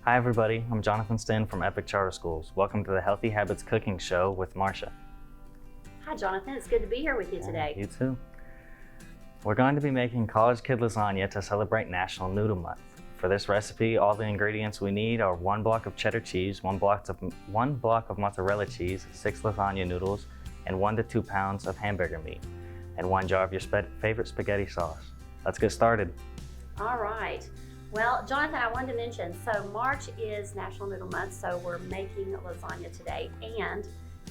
Hi everybody, I'm Jonathan Stinn from Epic Charter Schools. Welcome to the Healthy Habits Cooking Show with Marcia. Hi Jonathan, it's good to be here with you today. You too. We're going to be making college kid lasagna to celebrate National Noodle Month. For this recipe, all the ingredients we need are 1 block of cheddar cheese, 1 block of mozzarella cheese, 6 lasagna noodles, and 1 to 2 pounds of hamburger meat, and 1 jar of your favorite spaghetti sauce. Let's get started. All right. Well, Jonathan, I wanted to mention, so March is National Noodle Month, so we're making lasagna today. And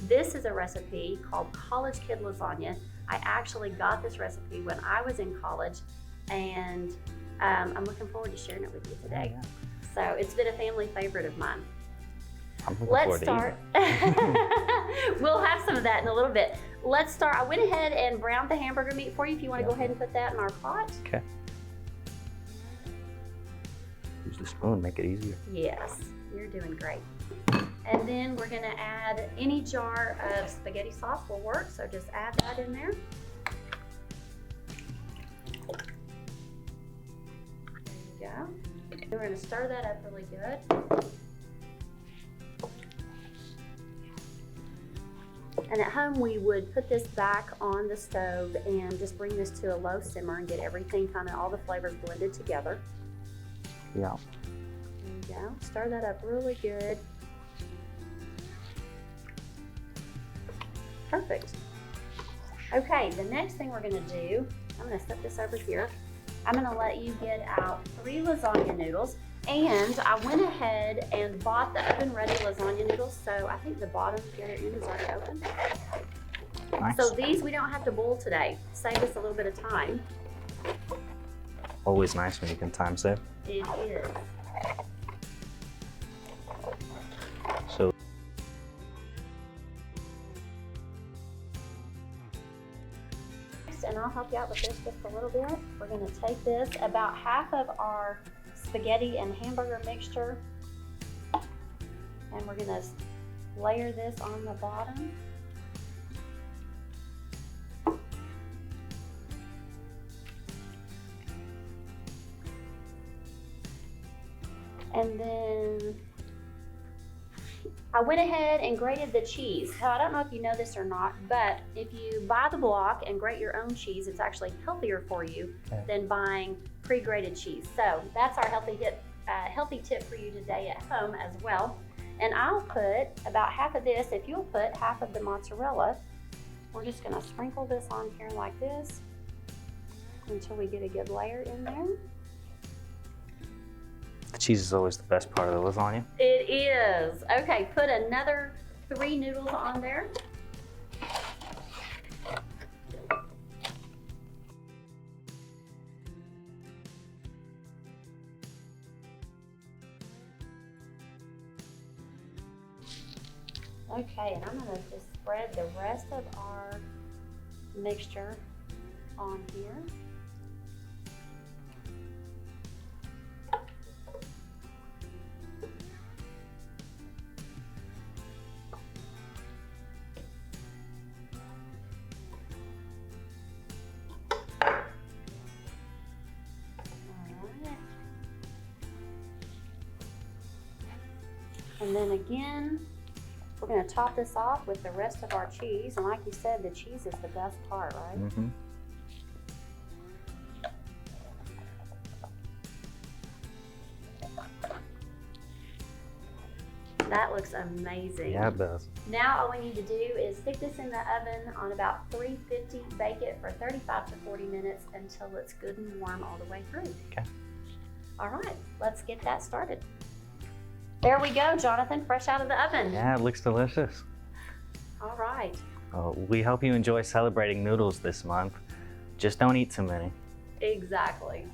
this is a recipe called College Kid Lasagna. I actually got this recipe when I was in college, and I'm looking forward to sharing it with you today. Yeah. So it's been a family favorite of mine. Let's start. We'll have some of that in a little bit. Let's start. I went ahead and browned the hamburger meat for you if you want to go ahead and put that in our pot. Okay. Use the spoon, make it easier. Yes, you're doing great. And then we're gonna add any jar of spaghetti sauce will work, so just add that in there. There you go. We're gonna stir that up really good. And at home we would put this back on the stove and just bring this to a low simmer and get everything all the flavors blended together. Yeah. There you go. Stir that up really good. Perfect. Okay, the next thing we're gonna do, I'm gonna set this over here. I'm gonna let you get out 3 lasagna noodles, and I went ahead and bought the oven-ready lasagna noodles, so I think the bottom, the other end is already open. Nice. So these we don't have to boil today. Save us a little bit of time. Always nice when you can time save. It is. So and I'll help you out with this just a little bit. We're going to take this, about half of our spaghetti and hamburger mixture, and we're going to layer this on the bottom. And then I went ahead and grated the cheese. So I don't know if you know this or not, but if you buy the block and grate your own cheese, it's actually healthier for you than buying pre-grated cheese. So that's our healthy tip for you today at home as well. And I'll put about half of this, if you'll put half of the mozzarella. We're just gonna sprinkle this on here like this until we get a good layer in there. the cheese is always the best part of the lasagna. It is. Okay, put another 3 noodles on there. Okay, and I'm gonna just spread the rest of our mixture on here. And then again, we're going to top this off with the rest of our cheese. And like you said, the cheese is the best part, right? Mm-hmm. That looks amazing. Yeah, it does. Now all we need to do is stick this in the oven on about 350, bake it for 35 to 40 minutes until it's good and warm all the way through. Okay. All right, let's get that started. There we go, Jonathan, fresh out of the oven. Yeah, it looks delicious. All right. We hope you enjoy celebrating noodles this month. Just don't eat too many. Exactly.